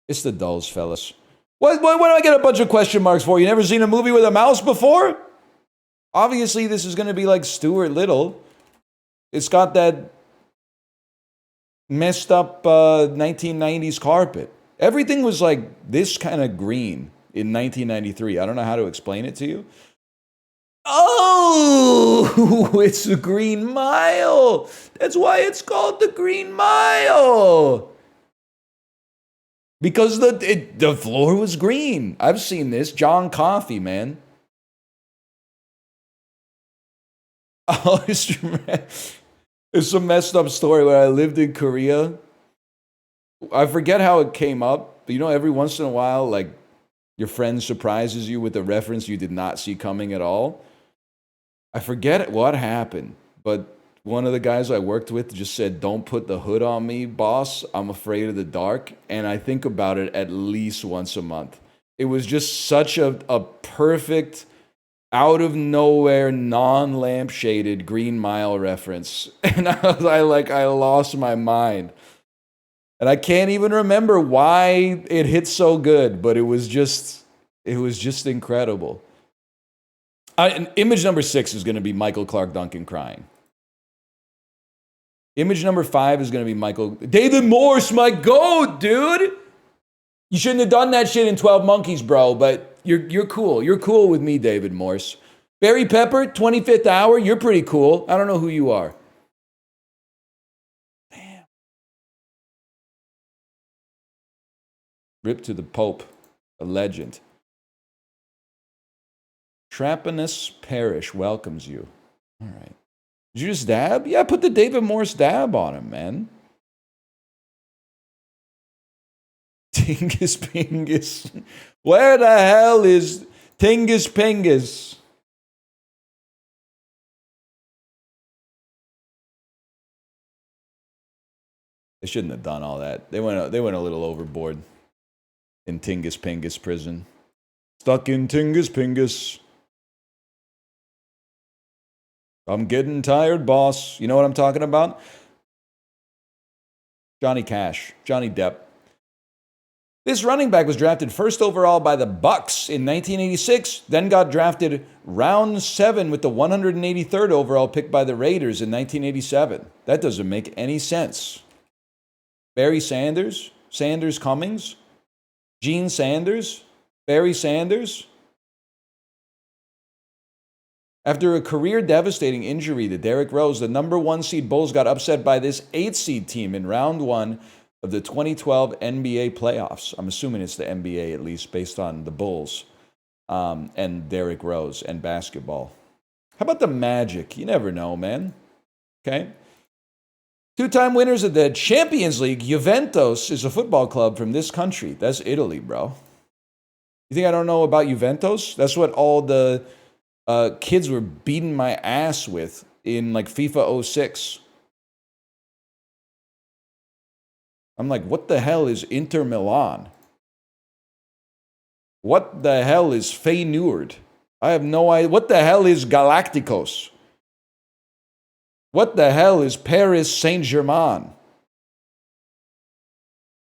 It's the dulls, fellas. What do I get a bunch of question marks for? You never seen a movie with a mouse before? Obviously, this is going to be like Stuart Little. It's got that messed up 1990s carpet. Everything was like this kind of green in 1993. I don't know how to explain it to you. Oh, it's the Green Mile. That's why it's called the Green Mile. Because the floor was green. I've seen this. John Coffey, man. Oh, it's a messed up story. When I lived in Korea, I forget how it came up. But you know, every once in a while, like, your friend surprises you with a reference you did not see coming at all. I forget what happened, but one of the guys I worked with just said, "Don't put the hood on me, boss. I'm afraid of the dark." And I think about it at least once a month. It was just such a perfect, out of nowhere, non-lamp shaded Green Mile reference. And I lost my mind. And I can't even remember why it hit so good, but it was just incredible. Image number 6 is going to be Michael Clark Duncan crying. Image number 5 is going to be David Morse, my goat, dude. You shouldn't have done that shit in 12 Monkeys, bro, but you're cool. You're cool with me, David Morse. Barry Pepper, 25th Hour, you're pretty cool. I don't know who you are. Damn. Rip to the Pope, a legend. Trapanus Parish welcomes you. All right. Did you just dab? Yeah, put the David Morse dab on him, man. Tingus Pingus. Where the hell is Tingus Pingus? They shouldn't have done all that. They went a little overboard in Tingus Pingus prison. Stuck in Tingus Pingus. I'm getting tired, boss. You know what I'm talking about? Johnny Cash, Johnny Depp. This running back was drafted first overall by the Bucks in 1986, then got drafted round 7 with the 183rd overall pick by the Raiders in 1987. That doesn't make any sense. Barry Sanders, Sanders Cummings, Gene Sanders, Barry Sanders. After a career-devastating injury to Derrick Rose, the number 1 seed Bulls got upset by this 8 seed team in round 1 of the 2012 NBA playoffs. I'm assuming it's the NBA, at least, based on the Bulls and Derrick Rose and basketball. How about the Magic? You never know, man. Okay? 2-time winners of the Champions League, Juventus is a football club from this country. That's Italy, bro. You think I don't know about Juventus? That's what all the kids were beating my ass with in like FIFA 06. I'm like, what the hell is Inter Milan? What the hell is Feyenoord? I have no idea. What the hell is Galacticos? What the hell is Paris Saint-Germain?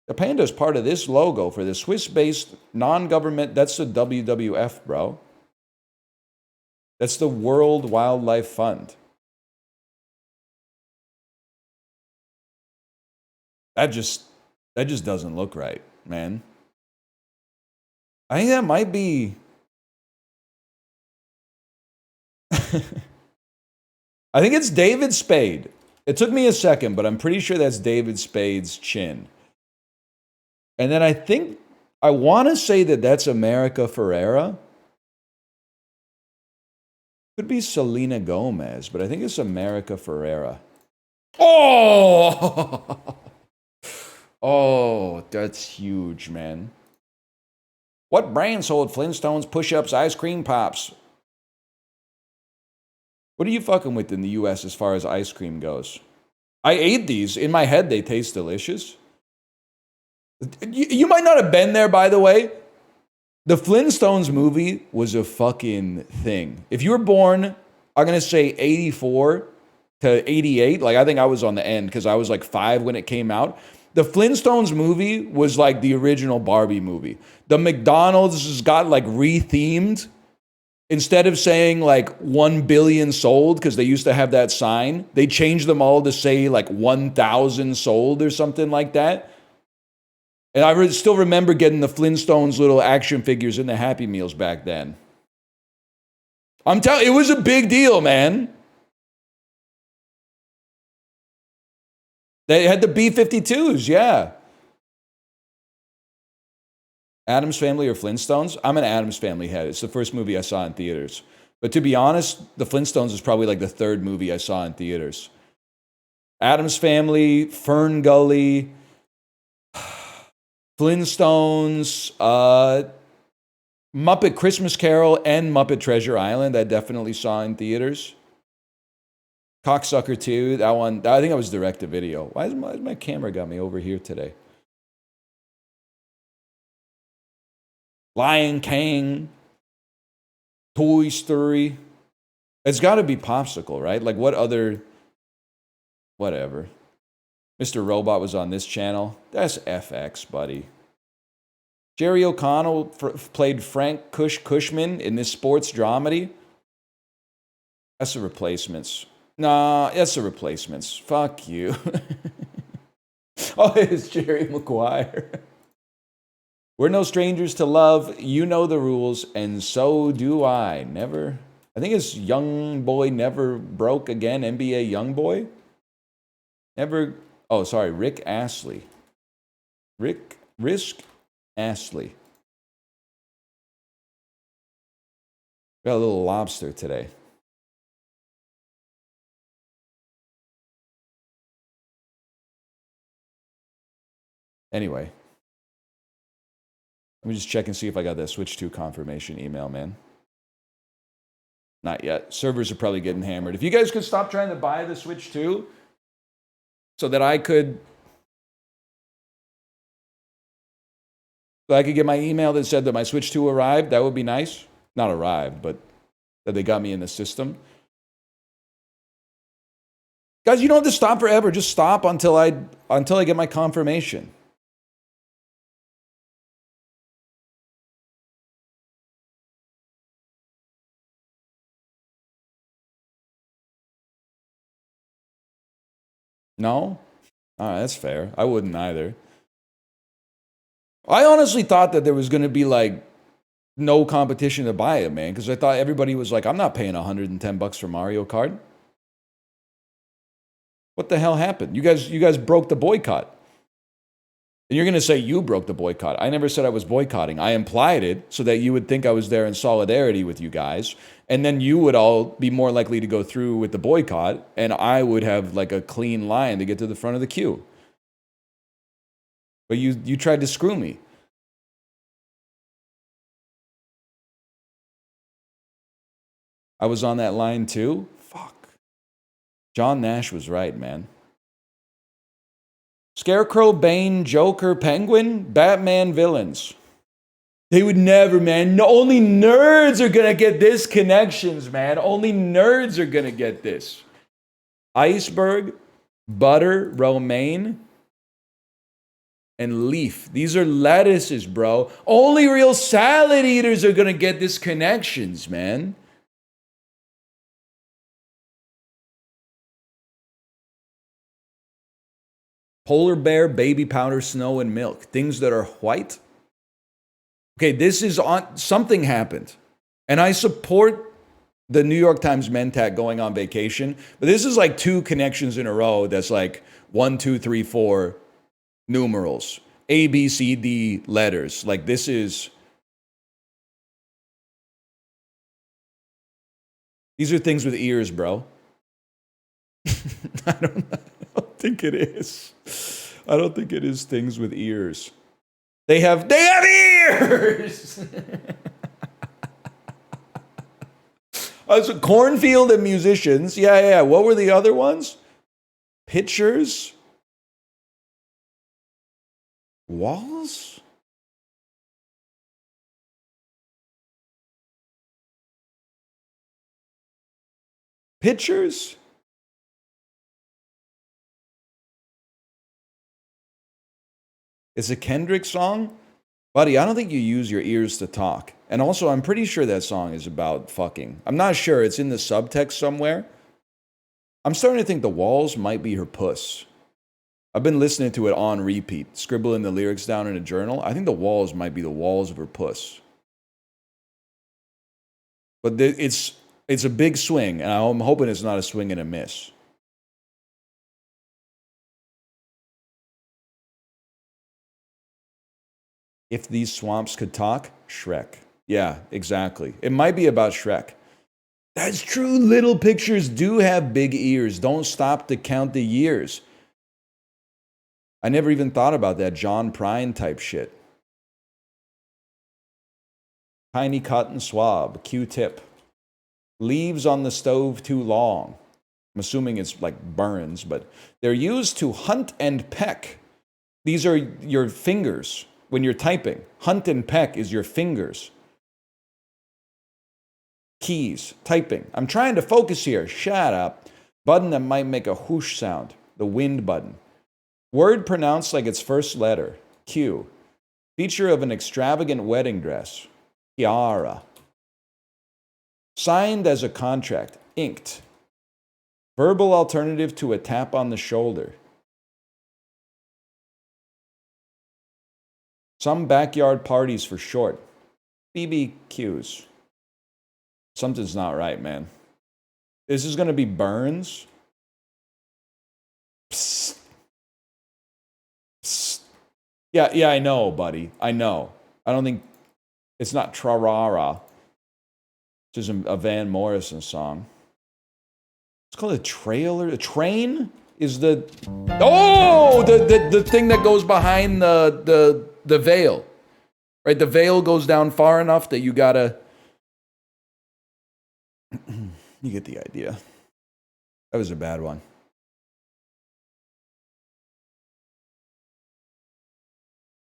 The panda is part of this logo for the Swiss-based non-government. That's the WWF, bro. That's the World Wildlife Fund. That just doesn't look right, man. I think that might be. I think it's David Spade. It took me a second, but I'm pretty sure that's David Spade's chin. And then I want to say that that's America Ferrera. Could be Selena Gomez, but I think it's America Ferrera. Oh! Oh, that's huge, man. What brand sold Flintstones, push-ups, ice cream pops? What are you fucking with in the U.S. as far as ice cream goes? I ate these. In my head, they taste delicious. You might not have been there, by the way. The Flintstones movie was a fucking thing. If you were born, I'm going to say 84 to 88, like I think I was on the end because I was like 5 when it came out. The Flintstones movie was like the original Barbie movie. The McDonald's has got like rethemed. Instead of saying like 1 billion sold, because they used to have that sign, they changed them all to say like 1,000 sold or something like that. And I still remember getting the Flintstones little action figures in the Happy Meals back then. I'm telling you, it was a big deal, man. They had the B-52s, yeah. Addams Family or Flintstones? I'm an Addams Family head. It's the first movie I saw in theaters. But to be honest, the Flintstones is probably like the third movie I saw in theaters. Addams Family, Fern Gully, Flintstones, Muppet Christmas Carol, and Muppet Treasure Island I definitely saw in theaters. Cocksucker 2, that one, I think that was direct-to-video. Why is my camera got me over here today? Lion King, Toy Story. It's got to be Popsicle, right? Like what other... Whatever. Mr. Robot was on this channel. That's FX, buddy. Jerry O'Connell played Frank Cushman in this sports dramedy. That's the Replacements. Nah, that's the Replacements. Fuck you. Oh, it's Jerry Maguire. We're no strangers to love. You know the rules, and so do I. Never. I think it's Young Boy Never Broke Again. NBA Young Boy. Never. Oh, sorry. Rick Astley. Risk Astley. Got a little lobster today. Anyway. Let me just check and see if I got that Switch 2 confirmation email, man. Not yet. Servers are probably getting hammered. If you guys could stop trying to buy the Switch 2 so that I could get my email that said that my Switch 2 arrived, that would be nice. Not arrived, but that they got me in the system. Guys, you don't have to stop forever. Just stop until I get my confirmation. No? All right, that's fair. I wouldn't either. I honestly thought that there was going to be like no competition to buy it, man, because I thought everybody was like, I'm not paying $110 for Mario Kart. What the hell happened? You guys broke the boycott. And you're going to say you broke the boycott. I never said I was boycotting. I implied it so that you would think I was there in solidarity with you guys. And then you would all be more likely to go through with the boycott. And I would have like a clean line to get to the front of the queue. But you tried to screw me. I was on that line too? Fuck. John Nash was right, man. Scarecrow, Bane, Joker, Penguin, Batman villains. They would never, man. No, only nerds are going to get this connections, man. Only nerds are going to get this. Iceberg, Butter, Romaine, and Leaf. These are lettuces, bro. Only real salad eaters are going to get this connections, man. Polar bear, baby powder, snow, and milk. Things that are white. Okay, this is on... Something happened. And I support the New York Times Mentat going on vacation. But this is like 2 connections in a row that's like 1, 2, 3, 4 numerals. A, B, C, D letters. Like this is... These are things with ears, bro. I don't think it is. I don't think it is things with ears. They have ears! So cornfield and musicians. Yeah. What were the other ones? Pitchers? Walls? Pitchers? It's a Kendrick song? Buddy, I don't think you use your ears to talk. And also, I'm pretty sure that song is about fucking. I'm not sure. It's in the subtext somewhere. I'm starting to think The Walls might be her puss. I've been listening to it on repeat, scribbling the lyrics down in a journal. I think The Walls might be the walls of her puss. But it's a big swing, and I'm hoping it's not a swing and a miss. If these swamps could talk, Shrek. Yeah, exactly. It might be about Shrek. That's true. Little pictures do have big ears. Don't stop to count the years. I never even thought about that John Prine type shit. Tiny cotton swab, Q-tip. Leaves on the stove too long. I'm assuming it's like burns, but they're used to hunt and peck. These are your fingers when you're typing. Hunt and peck is your fingers. Keys, typing. I'm trying to focus here. Shut up. Button that might make a whoosh sound. The wind button. Word pronounced like its first letter. Q. Feature of an extravagant wedding dress. Tiara. Signed as a contract. Inked. Verbal alternative to a tap on the shoulder. Some backyard parties for short. BBQs. Something's not right, man. This is going to be Burns. Psst. Psst. Yeah, I know, buddy. I know. I don't think it's not Trarara. It's just a Van Morrison song. It's called a trailer. A train is the the thing that goes behind the veil, right? The veil goes down far enough that you gotta. You get the idea. That was a bad one.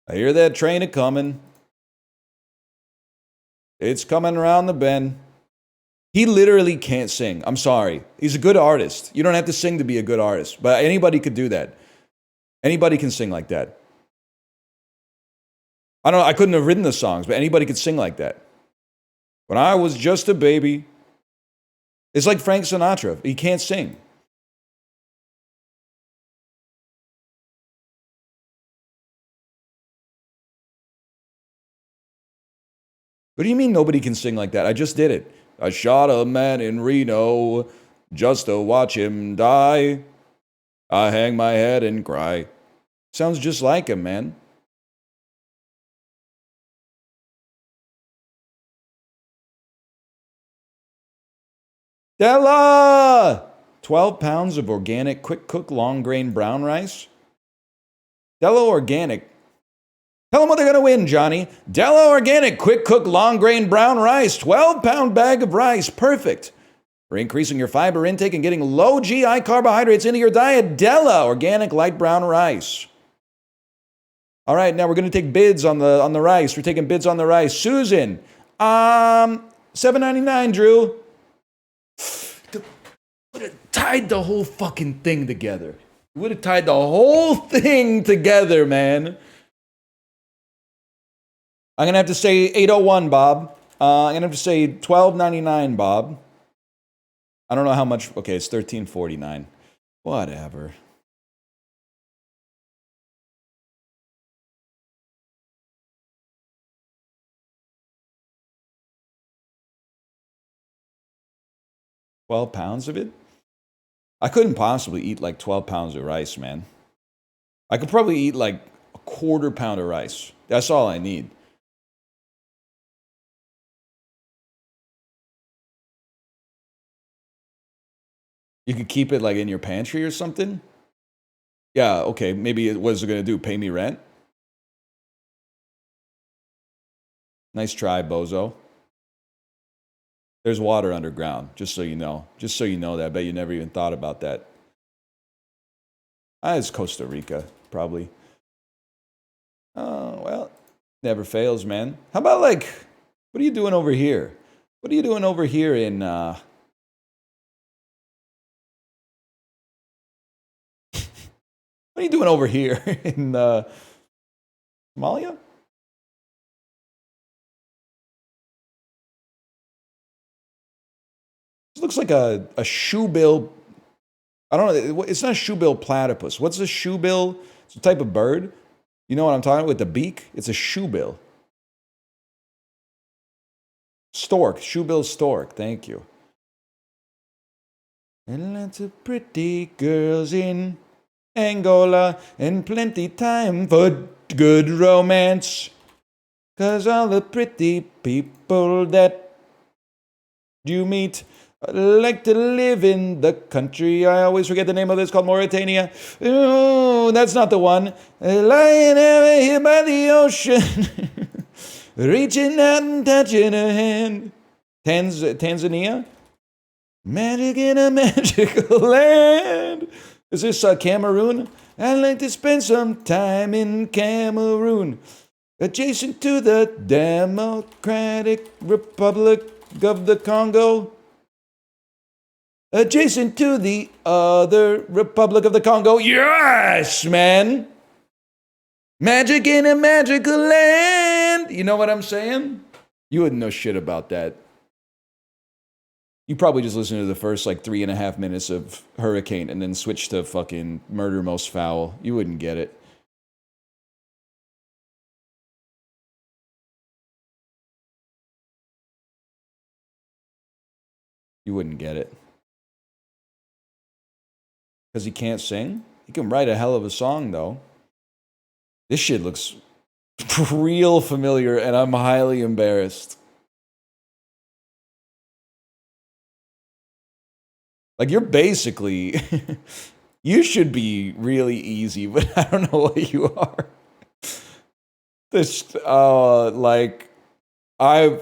I hear that train a-coming. It's coming around the bend. He literally can't sing. I'm sorry. He's a good artist. You don't have to sing to be a good artist. But anybody could do that. Anybody can sing like that. I couldn't have written the songs, but anybody could sing like that. When I was just a baby. It's like Frank Sinatra. He can't sing. What do you mean nobody can sing like that? I just did it. I shot a man in Reno just to watch him die. I hang my head and cry. Sounds just like him, man. Della! 12 pounds of organic quick cook long grain brown rice. Della Organic. Tell them what they're going to win, Johnny. Della Organic quick cook long grain brown rice. 12-pound bag of rice. Perfect. For increasing your fiber intake and getting low GI carbohydrates into your diet, Della Organic light brown rice. All right, now we're going to take bids on the rice. We're taking bids on the rice. Susan, $7.99, Drew. Would have tied the whole fucking thing together. Would have tied the whole thing together, man. I'm going to have to say 801, Bob. I'm going to have to say $12.99, Bob. I don't know how much. Okay, it's $13.49. Whatever. £12 of it? I couldn't possibly eat like 12 pounds of rice, man. I could probably eat like a quarter pound of rice. That's all I need. You could keep it like in your pantry or something? Yeah, okay. Maybe what's it going to do? Pay me rent? Nice try, bozo. There's water underground, just so you know. Just so you know that. I bet you never even thought about that. It's Costa Rica, probably. Oh, well, never fails, man. How about like, what are you doing over here? What are you doing over here in, what are you doing over here in, Somalia? This looks like a shoebill. I don't know. It's not a shoebill platypus. What's a shoebill? It's a type of bird. You know what I'm talking about with the beak? It's a shoebill. Stork. Shoebill stork. Thank you. And lots of pretty girls in Angola and plenty time for good romance. 'Cause all the pretty people that you meet like to live in the country. I always forget the name of this, called Mauritania. Oh, that's not the one. Lying over here by the ocean. Reaching out and touching her hand. Tanzania? Magic in a magical land. Is this Cameroon? I'd like to spend some time in Cameroon. Adjacent to the Democratic Republic of the Congo. Adjacent to the other Republic of the Congo. Yes, man. Magic in a magical land. You know what I'm saying? You wouldn't know shit about that. You probably just listen to the first like 3.5 minutes of Hurricane and then switch to fucking Murder Most Foul. You wouldn't get it. You wouldn't get it. Because he can't sing? He can write a hell of a song, though. This shit looks real familiar, and I'm highly embarrassed. Like, you're basically... you should be really easy, but I don't know what you are. This, like... I'm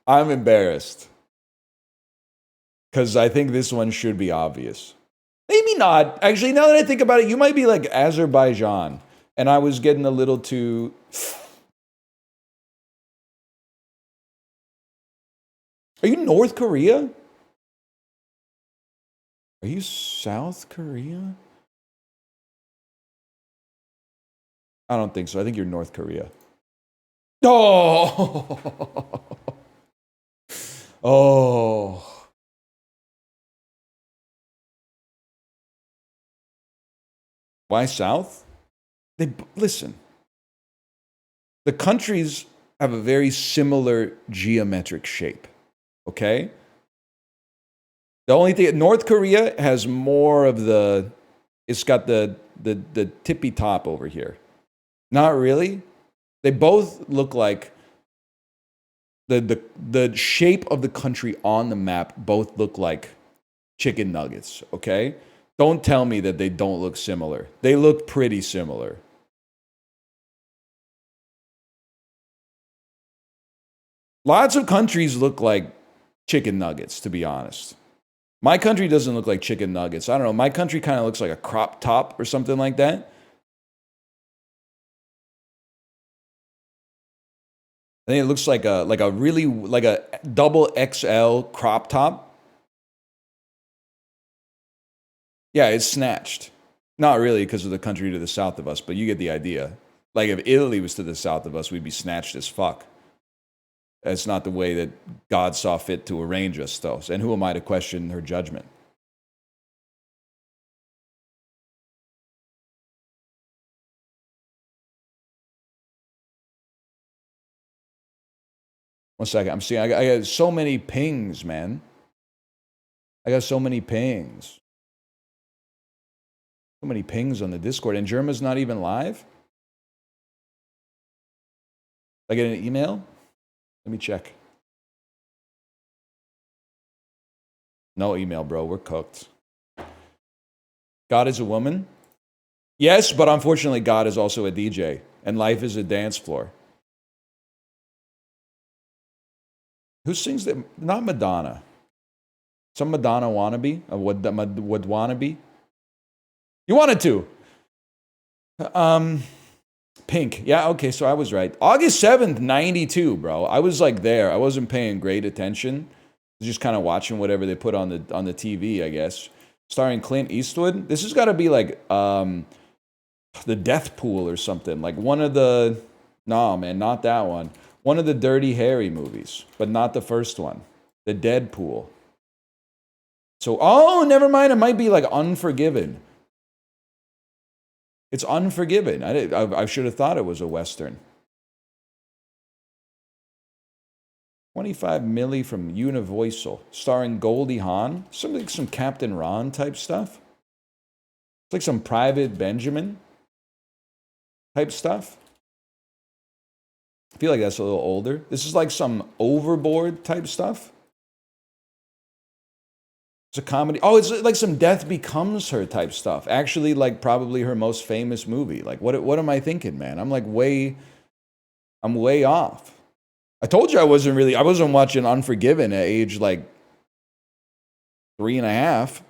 embarrassed. Because I think this one should be obvious. Maybe not. Actually, now that I think about it, you might be like Azerbaijan. And I was getting a little too... Are you North Korea? Are you South Korea? I don't think so. I think you're North Korea. Oh! Oh... Why South? Listen. The countries have a very similar geometric shape. Okay? The only thing, North Korea has more of the, it's got the tippy top over here. Not really. They both look like the shape of the country on the map both look like chicken nuggets, okay? Don't tell me that they don't look similar. They look pretty similar. Lots of countries look like chicken nuggets, to be honest. My country doesn't look like chicken nuggets. I don't know. My country kind of looks like a crop top or something like that. I think it looks like a really like a double XL crop top. Yeah, it's snatched. Not really because of the country to the south of us, but you get the idea. Like if Italy was to the south of us, we'd be snatched as fuck. That's not the way that God saw fit to arrange us, though. And who am I to question her judgment? One second. I'm seeing. I got so many pings, man. I got so many pings. So many pings on the Discord. And Germa's not even live? I get an email? Let me check. No email, bro. We're cooked. God is a woman? Yes, but unfortunately, God is also a DJ. And life is a dance floor. Who sings that? Not Madonna. Some Madonna wannabe? Would wannabe? You wanted to. Pink. Yeah, okay, so I was right. August 7th, 92, bro. I was like there. I wasn't paying great attention. I was just kind of watching whatever they put on the TV, I guess. Starring Clint Eastwood. This has got to be like the Death Pool or something. Like one of the No, man, not that one. One of the Dirty Harry movies, but not the first one. The Deadpool. So, oh, never mind. It might be like Unforgiven. It's Unforgiven. I should have thought it was a Western. 25 milli from Universal, starring Goldie Hawn. Something like some Captain Ron type stuff. It's like some Private Benjamin type stuff. I feel like that's a little older. This is like some Overboard type stuff. It's a comedy. Oh, it's like some Death Becomes Her type stuff. Actually, like probably her most famous movie. Like, what am I thinking, man? I'm way off. I told you I wasn't watching Unforgiven at age like 3.5.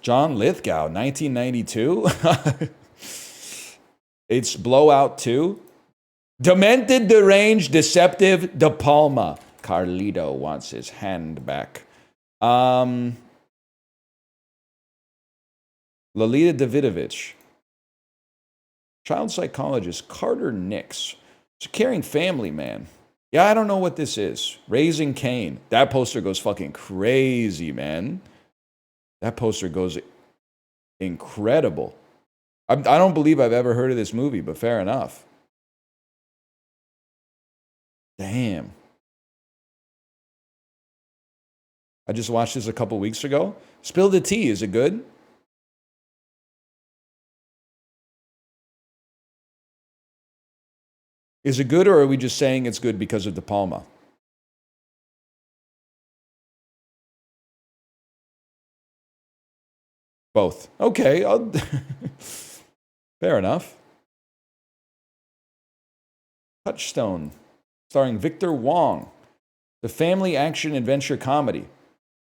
John Lithgow, 1992. It's Blowout 2. Demented, deranged, deceptive, De Palma. Carlito wants his hand back. Lolita Davidovich. Child psychologist Carter Nix. It's a caring family man. Yeah, I don't know what this is. Raising Cain. That poster goes fucking crazy, man. That poster goes incredible. I don't believe I've ever heard of this movie, but fair enough. Damn. I just watched this a couple weeks ago. Spill the tea. Is it good? Is it good, or are we just saying it's good because of De Palma? Both. Okay. Fair enough. Touchstone, starring Victor Wong. The family action adventure comedy.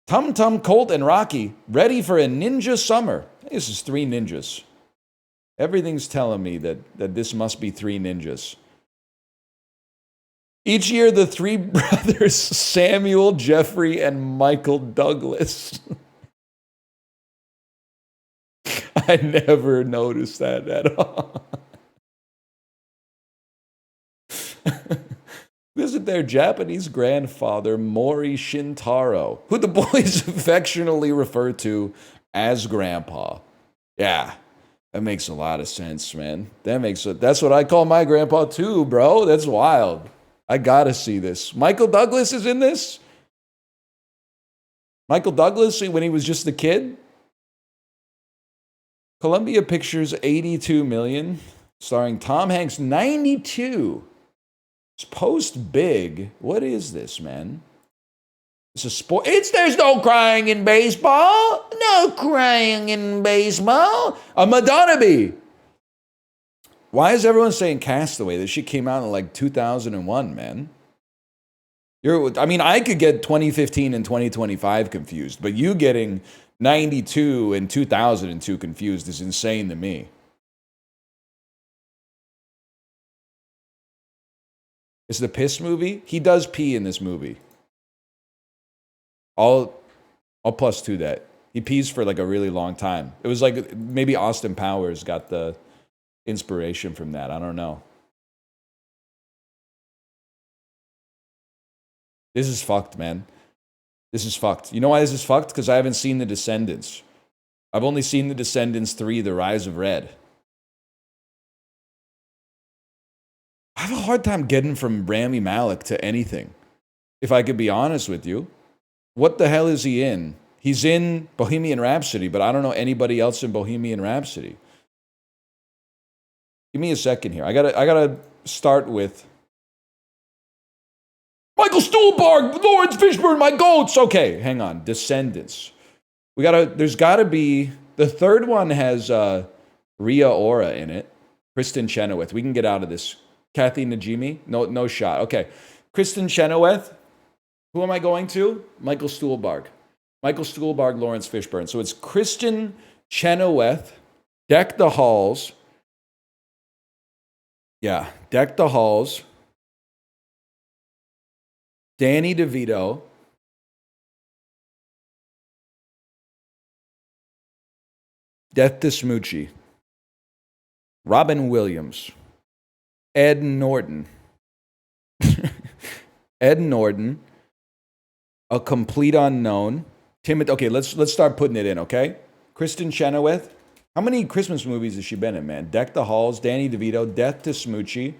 Tum Tum, Colt, and Rocky, ready for a ninja summer. This is 3 ninjas. Everything's telling me that this must be 3 ninjas. Each year, the 3 brothers, Samuel, Jeffrey, and Michael Douglas. I never noticed that at all. Visit their Japanese grandfather, Mori Shintaro, who the boys affectionately refer to as Grandpa. Yeah, that makes a lot of sense, man. That's what I call my grandpa too, bro. That's wild. I gotta see this. Michael Douglas is in this? Michael Douglas, when he was just a kid? Columbia Pictures, 82 million, starring Tom Hanks, 92. It's post big. What is this, man? It's a sport. There's no crying in baseball. No crying in baseball. A Madonna bee. Why is everyone saying Castaway? This shit came out in like 2001, man. I could get 2015 and 2025 confused, but you getting 92 and 2002 confused is insane to me. It's the piss movie. He does pee in this movie. I'll +2 that. He pees for like a really long time. It was like maybe Austin Powers got the inspiration from that. I don't know. This is fucked, man. This is fucked. You know why this is fucked? Because I haven't seen The Descendants. I've only seen The Descendants 3, The Rise of Red. I have a hard time getting from Rami Malek to anything, if I could be honest with you. What the hell is he in? He's in Bohemian Rhapsody, but I don't know anybody else in Bohemian Rhapsody. Give me a second here. I gotta start with Michael Stuhlbarg, Lawrence Fishburne, my goats. Okay, hang on. Descendants. There's gotta be, the third one has Rhea Ora in it. Kristen Chenoweth. We can get out of this. Kathy Najimy? No shot. Okay. Kristen Chenoweth. Who am I going to? Michael Stuhlbarg. Michael Stuhlbarg, Lawrence Fishburne. So it's Kristen Chenoweth, Deck the Halls. Yeah, Deck the Halls. Danny DeVito. Death to Smoochie. Robin Williams. Ed Norton. Ed Norton. A Complete Unknown. Timothy. Okay, let's start putting it in, okay? Kristen Chenoweth. How many Christmas movies has she been in, man? Deck the Halls, Danny DeVito, Death to Smoochie,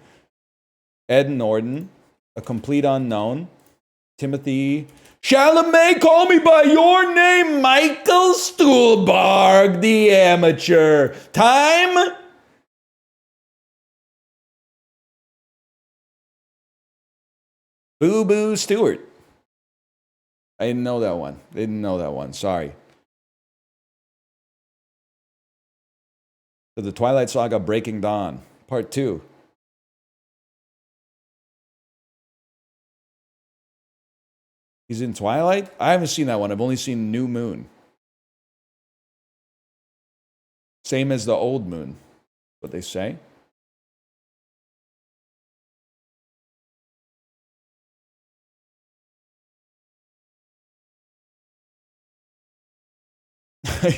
Ed Norton, A Complete Unknown, Timothy Chalamet, Call Me By Your Name, Michael Stuhlbarg, The Amateur. Time? Boo Boo Stewart. I didn't know that one. Sorry. So the Twilight Saga Breaking Dawn, Part 2. He's in Twilight? I haven't seen that one. I've only seen New Moon. Same as the Old Moon, what they say.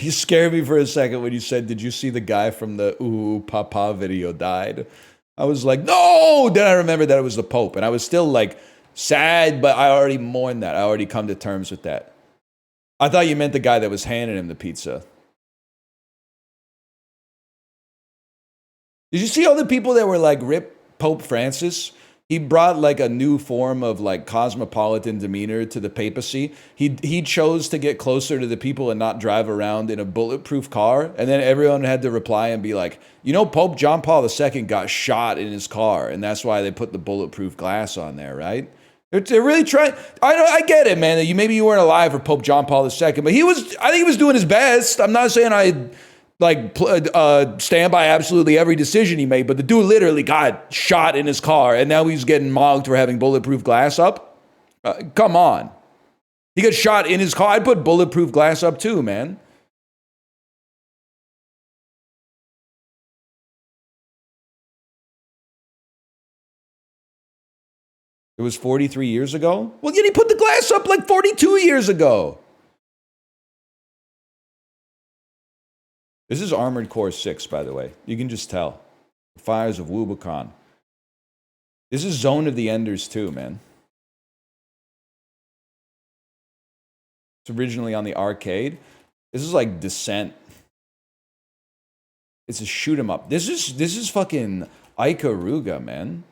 You scared me for a second when you said, did you see the guy from the Ooh Papa video died? I was like, no! Then I remembered that it was the Pope. And I was still like sad, but I already mourned that. I already come to terms with that. I thought you meant the guy that was handing him the pizza. Did you see all the people that were like, rip Pope Francis? He brought like a new form of like cosmopolitan demeanor to the papacy. He chose to get closer to the people and not drive around in a bulletproof car. And then everyone had to reply and be like, you know, Pope John Paul II got shot in his car, and that's why they put the bulletproof glass on there, right? They're really trying. I get it, man. Maybe you weren't alive for Pope John Paul II, but I think he was doing his best. I'm not saying I stand by absolutely every decision he made, but the dude literally got shot in his car, and now he's getting mocked for having bulletproof glass up. Come on. He got shot in his car. I'd put bulletproof glass up too, man. It was 43 years ago? Well, yet he put the glass up like 42 years ago. This is Armored Core 6, by the way. You can just tell. Fires of Wubicon. This is Zone of the Enders too, man. It's originally on the arcade. This is like Descent. It's a shoot 'em up. This is fucking Ikaruga, man.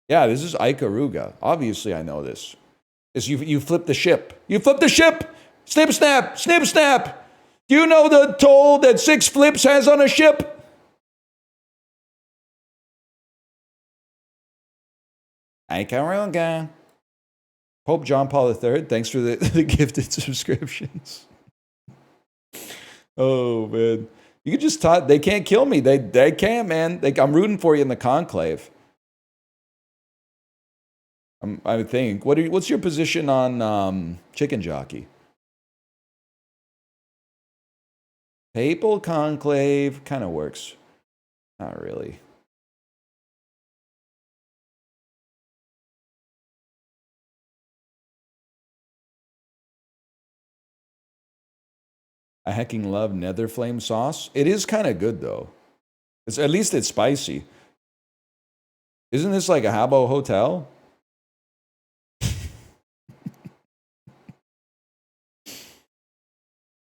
Yeah, this is Ikaruga. Obviously, I know this. It's you flip the ship. You flip the ship! Snip snap! Snip snap! Do you know the toll that 6 flips has on a ship? Ikaruga. Pope John Paul III, thanks for the gifted subscriptions. Oh, man. You can just talk. They can't kill me. They can't, man. I'm rooting for you in the conclave. I think. What's your position on Chicken Jockey? Papal conclave kind of works. Not really. I hecking love nether flame sauce. It is kind of good though. At least it's spicy. Isn't this like a Habbo hotel?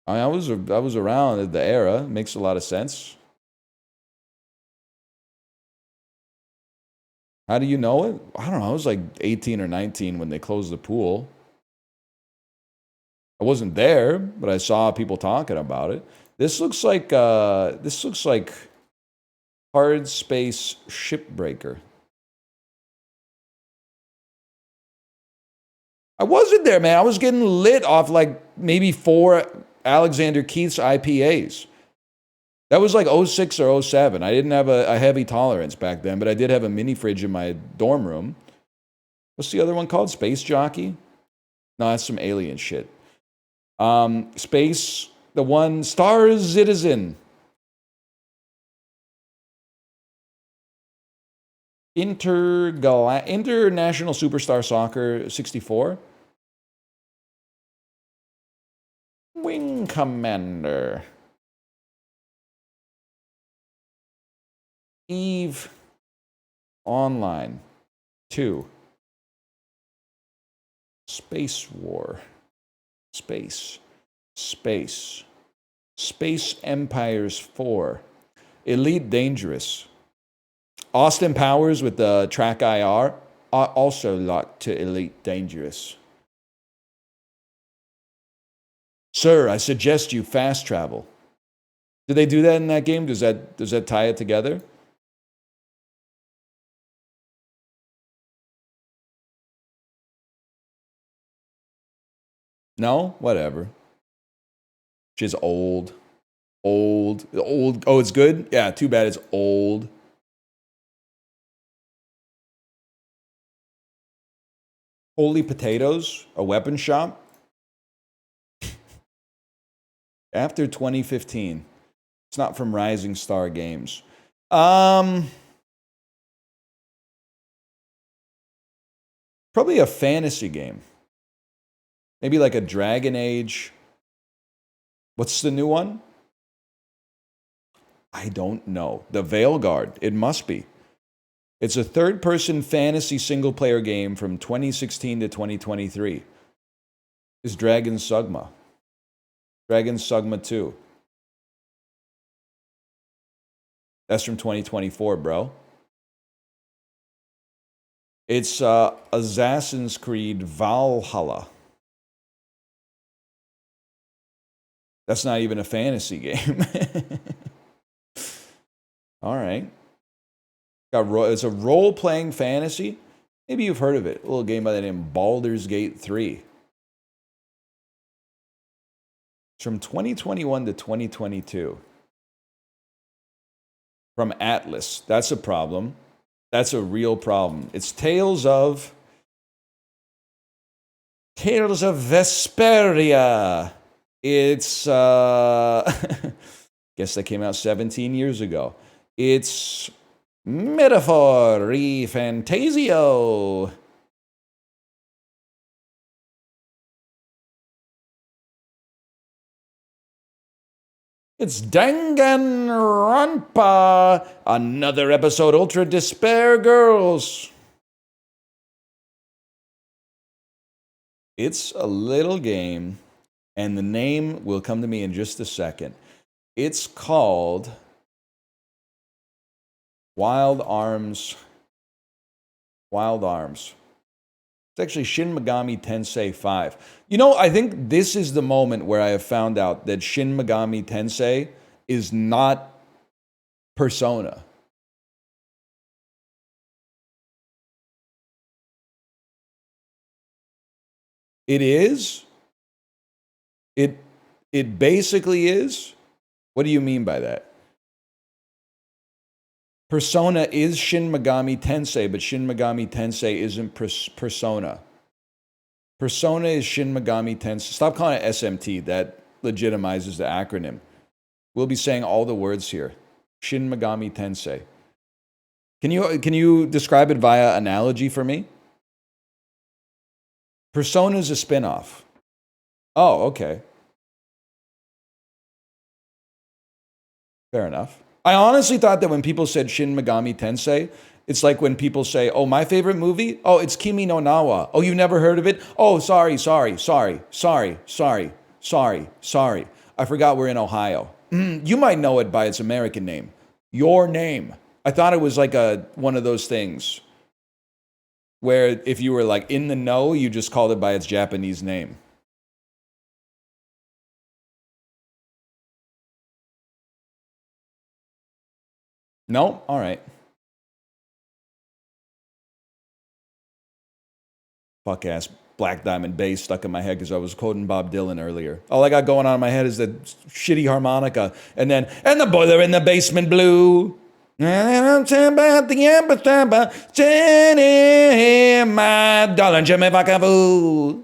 I was around at the era. Makes a lot of sense. How do you know it? I don't know. I was like 18 or 19 when they closed the pool. I wasn't there, but I saw people talking about it. This looks like Hard Space Shipbreaker. I wasn't there, man. I was getting lit off like maybe 4 Alexander Keith's IPAs. That was like 06 or 07. I didn't have a heavy tolerance back then, but I did have a mini fridge in my dorm room. What's the other one called? Space Jockey? No, that's some alien shit. Space, the one, Star Citizen. International Superstar Soccer 64. Wing Commander. Eve Online 2. Space War. Space. Space Empires 4. Elite Dangerous. Austin Powers with the Track IR are also locked to Elite Dangerous. Sir, I suggest you fast travel. Did they do that in that game? Does that tie it together? No? Whatever. She's old. Old. Oh, it's good? Yeah, too bad it's old. Holy Potatoes, a weapon shop. After 2015. It's not from Rising Star Games. Probably a fantasy game. Maybe like a Dragon Age. What's the new one? I don't know. The Veilguard. It must be. It's a third-person fantasy single-player game from 2016 to 2023. It's Dragon Sugma. Dragon Sugma 2. That's from 2024, bro. It's Assassin's Creed Valhalla. That's not even a fantasy game. All right. It's a role-playing fantasy. Maybe you've heard of it. A little game by the name Baldur's Gate 3. It's from 2021 to 2022. From Atlas. That's a problem. That's a real problem. It's Tales of Vesperia. It's guess that came out 17 years ago. It's Metaphor Fantasio. It's Danganronpa. Another episode, Ultra Despair Girls. It's a little game, and the name will come to me in just a second. It's called Wild Arms. Wild Arms. It's actually Shin Megami Tensei 5. You know, I think this is the moment where I have found out that Shin Megami Tensei is not Persona. It is? It basically is? What do you mean by that? Persona is Shin Megami Tensei, but Shin Megami Tensei isn't Persona. Persona is Shin Megami Tensei. Stop calling it SMT. That legitimizes the acronym. We'll be saying all the words here. Shin Megami Tensei. Can you describe it via analogy for me? Persona is a spinoff. Oh, okay. Fair enough. I honestly thought that when people said Shin Megami Tensei, it's like when people say, oh, my favorite movie? Oh, it's Kimi no Nawa. Oh, you've never heard of it? Oh, sorry. I forgot we're in Ohio. You might know it by its American name. Your Name. I thought it was like one of those things where if you were like in the know, you just called it by its Japanese name. No? All right. Fuck ass Black Diamond bass stuck in my head because I was quoting Bob Dylan earlier. All I got going on in my head is the shitty harmonica. And then, and the boiler in the basement blue. And I'm talking about the empathy, Jenny, my darling, Jimmy Vakavoo.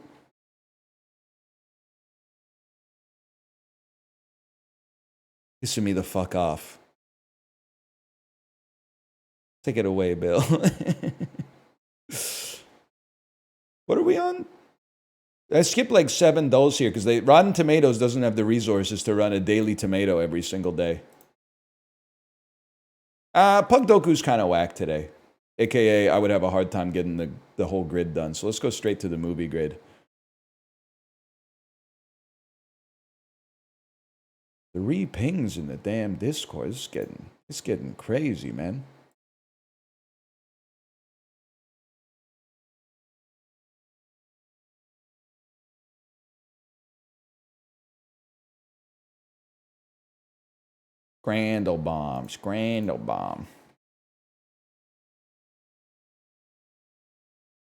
Pissing me the fuck off. Take it away, Bill. What are we on? I skipped like 7 dolls here because Rotten Tomatoes doesn't have the resources to run a daily tomato every single day. Pug Doku's kind of whack today. AKA, I would have a hard time getting the whole grid done. So let's go straight to the movie grid. 3 pings in the damn Discord. It's getting crazy, man. Scrandle bomb.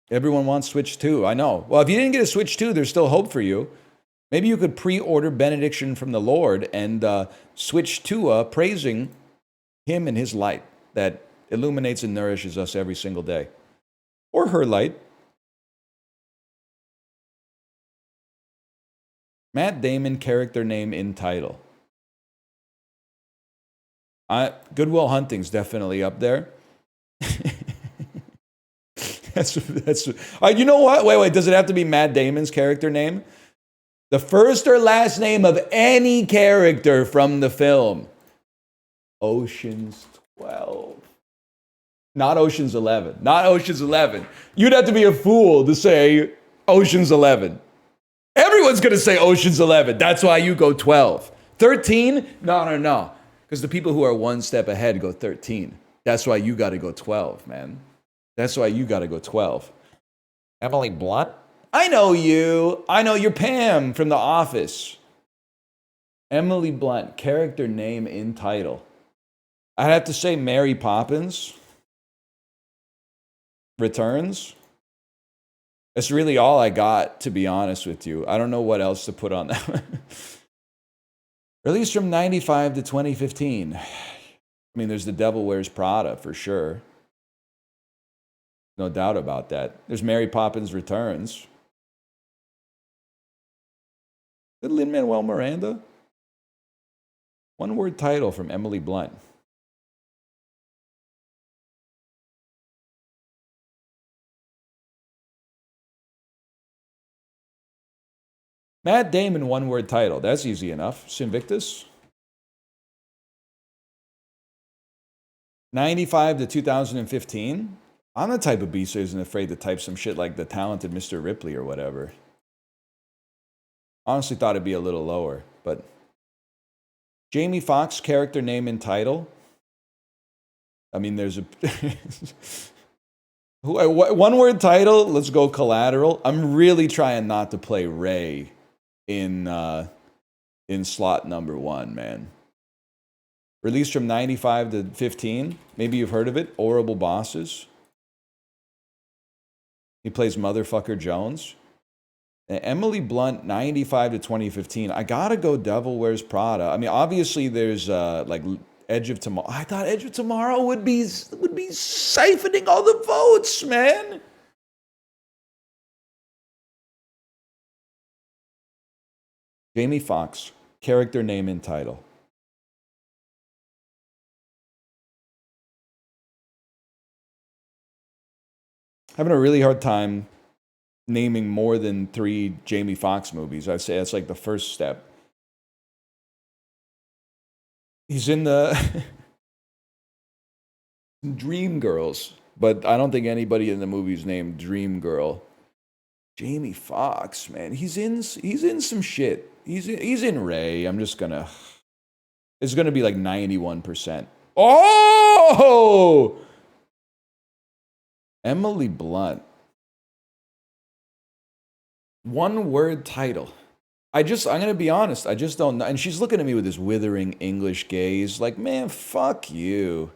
Everyone wants Switch 2. I know. Well, if you didn't get a Switch 2, there's still hope for you. Maybe you could pre-order Benediction from the Lord and switch to praising him and his light that illuminates and nourishes us every single day. Or her light. Matt Damon, character name in title. Goodwill Hunting's definitely up there. You know what? Wait. Does it have to be Matt Damon's character name? The first or last name of any character from the film. Ocean's 12. Not Ocean's 11. Not Ocean's 11. You'd have to be a fool to say Ocean's 11. Everyone's going to say Ocean's 11. That's why you go 12. 13? No. Because the people who are one step ahead go 13. That's why you got to go 12, man. That's why you got to go 12. Emily Blunt? I know you. I know you're Pam from The Office. Emily Blunt, character name in title. I'd have to say Mary Poppins Returns. That's really all I got, to be honest with you. I don't know what else to put on that. Released from 95 to 2015. I mean, there's The Devil Wears Prada for sure. No doubt about that. There's Mary Poppins Returns. Did Lin-Manuel Miranda? One word title from Emily Blunt. Matt Damon, one word title. That's easy enough. Sinvictus. 95 to 2015. I'm the type of beast who isn't afraid to type some shit like The Talented Mr. Ripley or whatever. Honestly thought it'd be a little lower, but Jamie Foxx, character name and title. I mean, there's a one word title. Let's go Collateral. I'm really trying not to play Ray in slot number 1, man. Released from 95 to 15. Maybe you've heard of it. Horrible Bosses. He plays Motherfucker Jones. Emily Blunt, 95 to 2015. I gotta go Devil Wears Prada. I mean, obviously there's like Edge of Tomorrow. I thought Edge of Tomorrow would be siphoning all the votes, man. Jamie Foxx, character name and title. Having a really hard time naming more than 3 Jamie Foxx movies. I'd say that's like the first step. He's in the Dreamgirls, but I don't think anybody in the movie's named Dreamgirl. Jamie Foxx, man, he's in some shit. He's in Ray. It's gonna be like 91%. Oh, Emily Blunt. One word title. I'm gonna be honest, I just don't know. And she's looking at me with this withering English gaze, like, man, fuck you.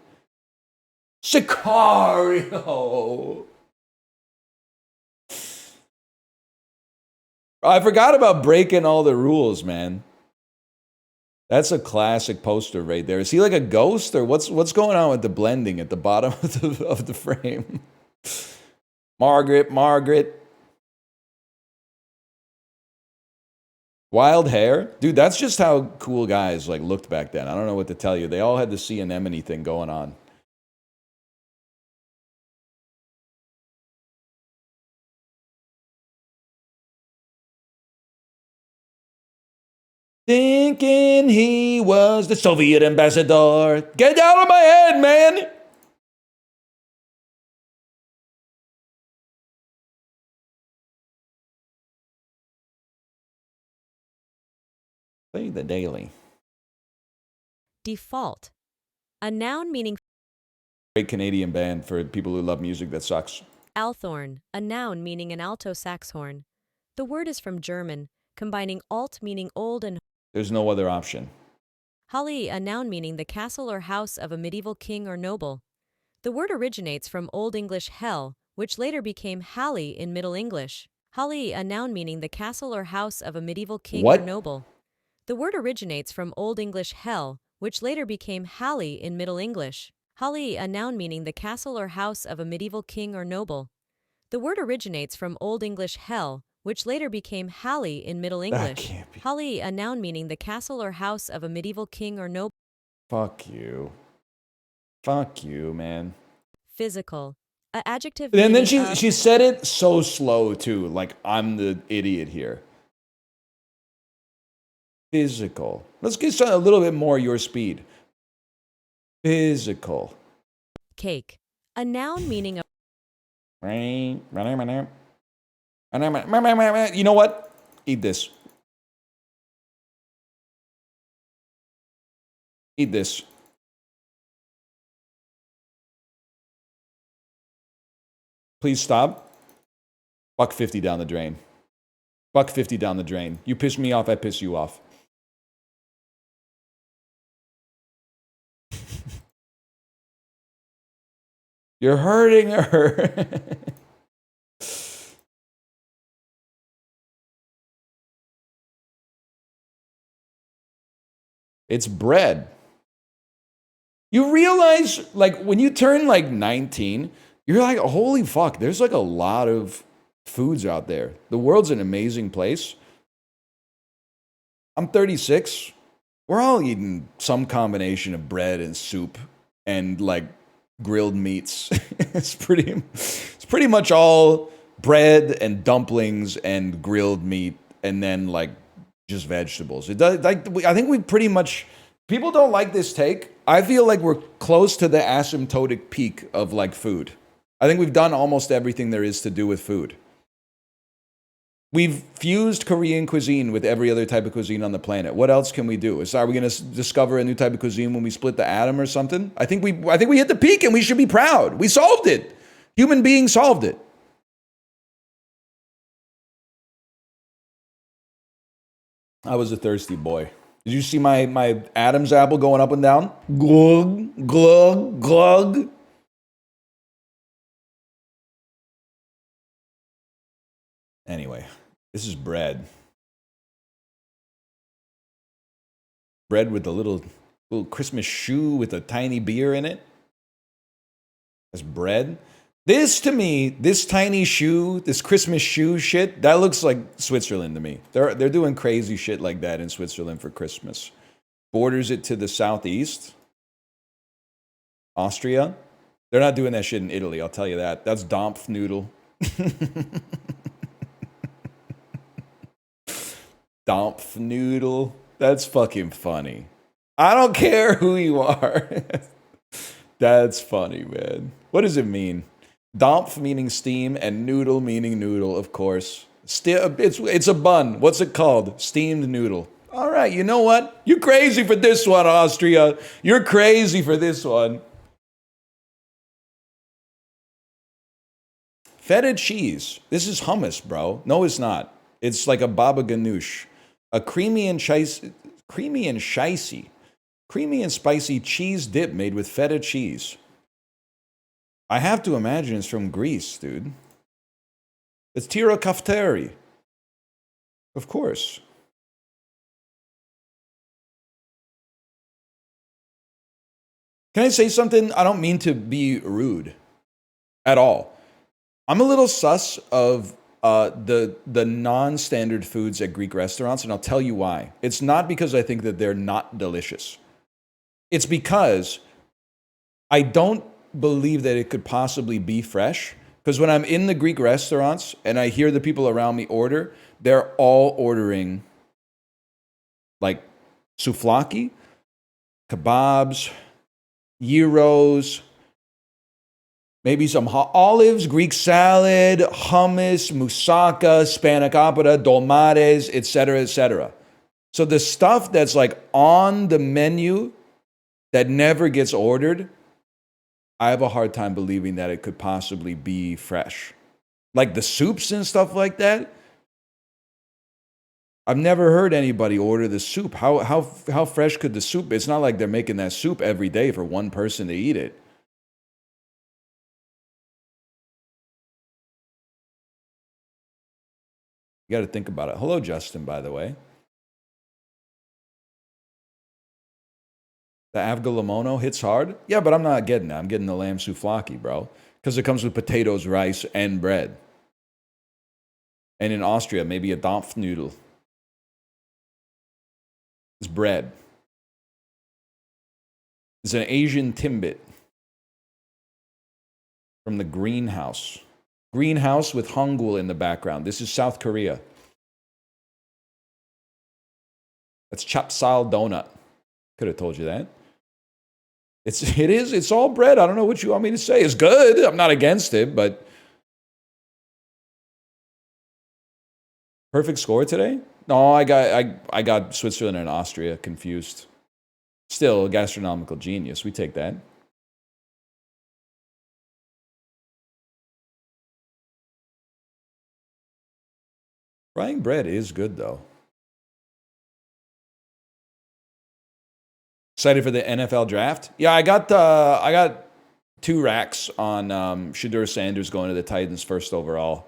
Sicario. I forgot about breaking all the rules, man. That's a classic poster right there. Is he like a ghost, or what's going on with the blending at the bottom of the frame? Margaret. Wild hair? Dude, that's just how cool guys like looked back then. I don't know what to tell you. They all had the sea anemone thing going on. Thinking he was the Soviet ambassador. Get out of my head, man! Play the daily. Default. A noun meaning Great Canadian band for people who love music that sucks. althorn, a noun meaning an alto sax horn. The word is from German, combining alt meaning old and There's no other option. halli, a noun meaning the castle or house of a medieval king or noble. The word originates from Old English hell, which later became halli in Middle English. Halli, a noun meaning the castle or house of a medieval king or What? noble. The word originates from Old English hell, which later became halli in Middle English. Halli, a noun meaning the castle or house of a medieval king or noble. The word originates from Old English hell, which later became halli in Middle That English. can't be. Halli, a noun meaning the castle or house of a medieval king or noble. Fuck you. Fuck you, man. Physical. A adjective And then meaning of she said it so slow too, like I'm the idiot here. Physical. Let's get a little bit more your speed. Physical. cake. A noun meaning of You know what? Eat this. Eat this. Please stop. $1.50 down the drain. $1.50 down the drain. You piss me off, I piss you off. You're hurting her. It's bread. You realize, like, when you turn like 19, you're like, holy fuck, there's like a lot of foods out there. The world's an amazing place. I'm 36. We're all eating some combination of bread and soup and like grilled meats. it's pretty much all bread and dumplings and grilled meat and then like just vegetables. It does like I think we pretty much people don't like this take. I feel like we're close to the asymptotic peak of like food. I think we've done almost everything there is to do with food. We've fused Korean cuisine with every other type of cuisine on the planet. What else can we do? Are we going to discover a new type of cuisine when we split the atom or something? I think we hit the peak and we should be proud. We solved it. Human beings solved it. I was a thirsty boy. Did you see my Adam's apple going up and down? Glug, glug, glug. Anyway, this is bread. Bread with a little Christmas shoe with a tiny beer in it. That's bread. This to me, this tiny shoe, this Christmas shoe shit, that looks like Switzerland to me. They're doing crazy shit like that in Switzerland for Christmas. Borders it to the southeast. Austria. They're not doing that shit in Italy, I'll tell you that. That's Dampfnudel. Dampfnudel. That's fucking funny. I don't care who you are. That's funny, man. What does it mean? Dampf meaning steam and noodle meaning noodle, of course. It's a bun. What's it called? Steamed noodle. All right, you know what? You're crazy for this one, Austria. You're crazy for this one. Feta cheese. This is hummus, bro. No, it's not. It's like a baba ganoush. A creamy and spicy cheese dip made with feta cheese. I have to imagine it's from Greece, dude. It's tira kafteri. Of course. Can I say something? I don't mean to be rude at all. I'm a little sus of the non-standard foods at Greek restaurants, and I'll tell you why. It's not because I think that they're not delicious. It's because I don't believe that it could possibly be fresh. Because when I'm in the Greek restaurants and I hear the people around me order, they're all ordering like souvlaki, kebabs, gyros, maybe some olives, Greek salad, hummus, moussaka, spanakopita, dolmades, etc., etc. So the stuff that's like on the menu that never gets ordered, I have a hard time believing that it could possibly be fresh. Like the soups and stuff like that. I've never heard anybody order the soup. How fresh could the soup be? It's not like they're making that soup every day for one person to eat it. You got to think about it. Hello, Justin, by the way. The avgalamono hits hard. Yeah, but I'm not getting that. I'm getting the lamb souvlaki, bro. Because it comes with potatoes, rice, and bread. And in Austria, maybe a Dampfnudel. It's bread. It's an Asian timbit from the greenhouse. Greenhouse with Hangul in the background. This is South Korea. That's chapsal donut. Could have told you that. It's all bread. I don't know what you want me to say. It's good. I'm not against it, but perfect score today? No, I got Switzerland and Austria confused. Still a gastronomical genius. We take that. Frying bread is good though. Excited for the NFL draft? Yeah, I got 2 racks on Shadur Sanders going to the Titans first overall.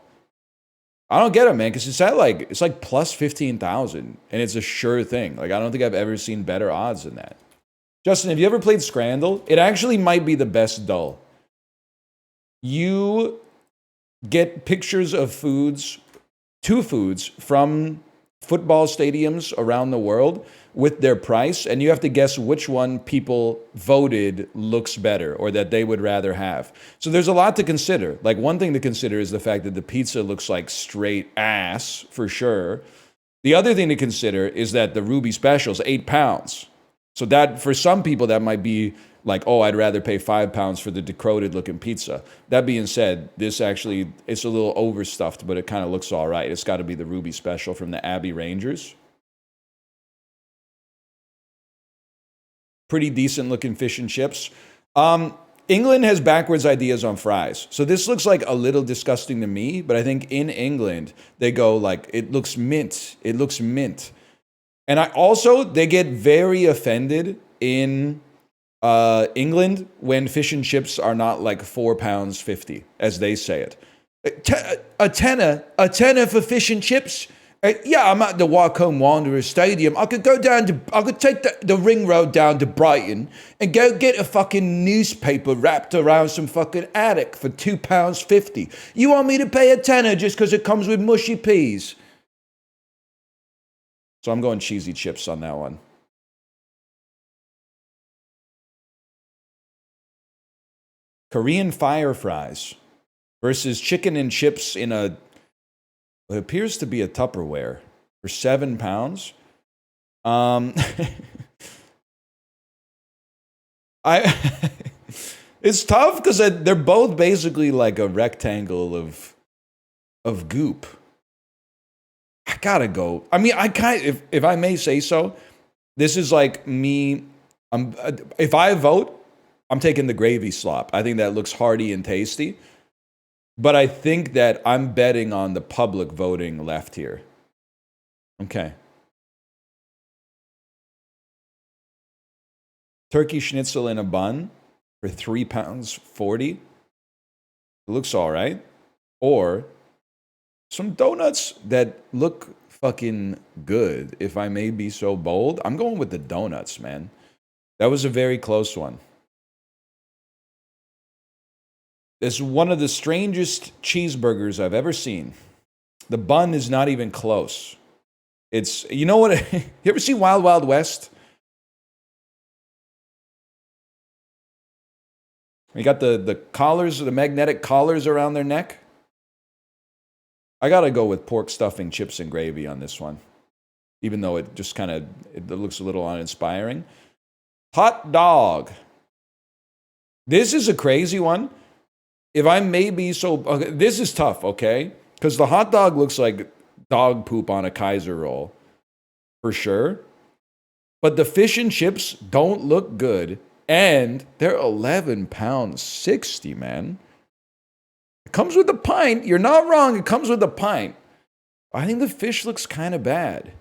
I don't get it, man, because it's like plus 15,000, and it's a sure thing. Like I don't think I've ever seen better odds than that. Justin, have you ever played Scrandle? It actually might be the best dull. You get pictures of foods, 2 foods from football stadiums around the world with their price, and you have to guess which one people voted looks better or that they would rather have. So there's a lot to consider. Like one thing to consider is the fact that the pizza looks like straight ass for sure. The other thing to consider is that the Ruby Special is £8. So that for some people that might be like, oh, I'd rather pay £5 for the decroded looking pizza. That being said, this actually, it's a little overstuffed, but it kind of looks all right. It's got to be the Ruby Special from the Abbey Rangers. Pretty decent looking fish and chips. England has backwards ideas on fries. So this looks like a little disgusting to me, but I think in England, they go like, it looks mint. It looks mint. And they get very offended in England when fish and chips are not like £4.50, as they say it. A tenner for fish and chips? Yeah, I'm at the Wycombe Wanderers Stadium. I could take the ring road down to Brighton and go get a fucking newspaper wrapped around some fucking attic for £2.50. You want me to pay a tenner just because it comes with mushy peas? So I'm going cheesy chips on that one. Korean fire fries versus chicken and chips in what appears to be a Tupperware for £7. It's tough because they're both basically like a rectangle of goop. I gotta go. I mean, if I may say so, this is like me. If I vote, I'm taking the gravy slop. I think that looks hearty and tasty. But I think that I'm betting on the public voting left here. Okay. Turkey schnitzel in a bun for £3.40. It looks all right. Or some donuts that look fucking good, if I may be so bold. I'm going with the donuts, man. That was a very close one. It's one of the strangest cheeseburgers I've ever seen. The bun is not even close. It's, you know what? You ever see Wild Wild West? You got the collars, the magnetic collars around their neck. I gotta go with pork stuffing, chips, and gravy on this one. even though it just kind of it looks a little uninspiring. Hot dog. This is a crazy one. If I may be so, okay, this is tough, okay? Because the hot dog looks like dog poop on a Kaiser roll, for sure. But the fish and chips don't look good, and they're 11 pounds 60, man. It comes with a pint. You're not wrong. It comes with a pint. I think the fish looks kind of bad.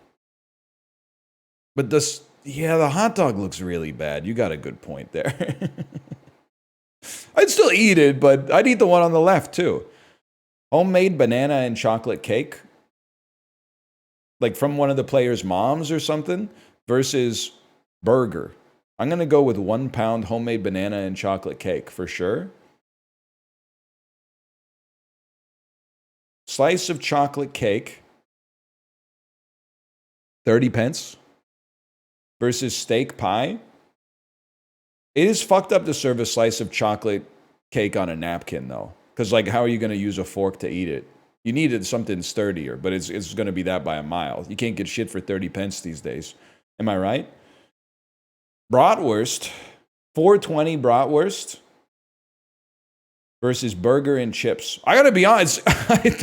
But the hot dog looks really bad. You got a good point there. I'd still eat it, but I'd eat the one on the left too. Homemade banana and chocolate cake, like from one of the players' moms or something, versus burger. I'm going to go with 1 pound homemade banana and chocolate cake for sure. Slice of chocolate cake, 30 pence, versus steak pie. It is fucked up to serve a slice of chocolate cake on a napkin, though. Because, like, how are you going to use a fork to eat it? You needed something sturdier, but it's going to be that by a mile. You can't get shit for 30 pence these days. Am I right? Bratwurst, 420 bratwurst versus burger and chips. I got to be honest,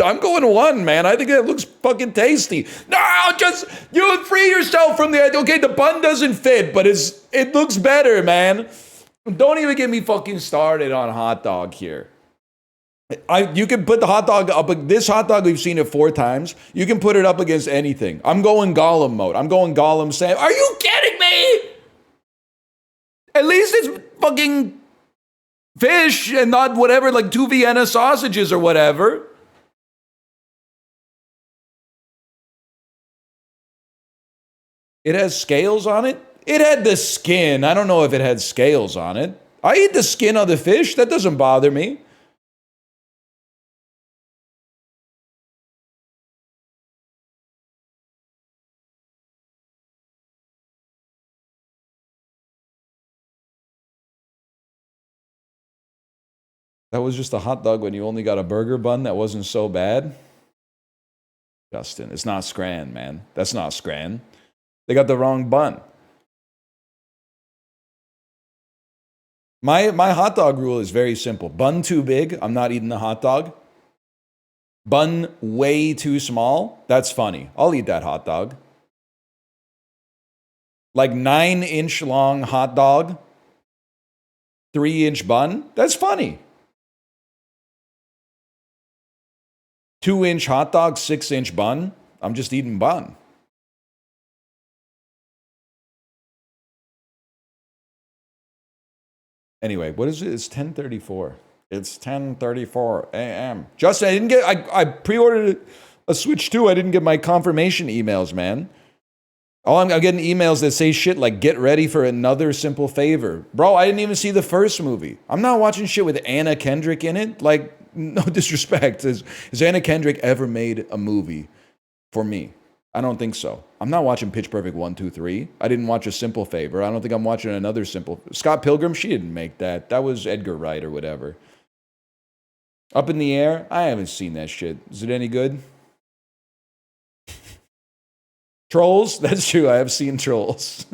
I'm going 1, man. I think that looks fucking tasty. No, just, you free yourself from the idea. Okay, the bun doesn't fit, but it looks better, man. Don't even get me fucking started on hot dog here. You can put the hot dog up. This hot dog, we've seen it 4 times. You can put it up against anything. I'm going Gollum mode. I'm going Gollum Sam. Are you kidding me? At least it's fucking fish and not whatever, like 2 Vienna sausages or whatever. It has scales on it. It had the skin. I don't know if it had scales on it. I eat the skin of the fish. That doesn't bother me. That was just a hot dog when you only got a burger bun that wasn't so bad. Justin, it's not Scran, man. That's not Scran. They got the wrong bun. My hot dog rule is very simple. Bun too big, I'm not eating the hot dog. Bun way too small, that's funny. I'll eat that hot dog. Like 9-inch long hot dog, 3-inch bun, that's funny. 2-inch hot dog, 6-inch bun, I'm just eating bun. Anyway, what is it? It's 10:34. It's 10:34 a.m. Justin, I pre-ordered a Switch 2. I didn't get my confirmation emails, man. I'm getting emails that say shit like, get ready for another simple favor. Bro, I didn't even see the first movie. I'm not watching shit with Anna Kendrick in it. Like, no disrespect. Has Anna Kendrick ever made a movie for me? I don't think so. I'm not watching Pitch Perfect 1, 2, 3. I didn't watch A Simple Favor. I don't think I'm watching another simple. Scott Pilgrim, she didn't make that. That was Edgar Wright or whatever. Up in the Air, I haven't seen that shit. Is it any good? Trolls, that's true. I have seen Trolls.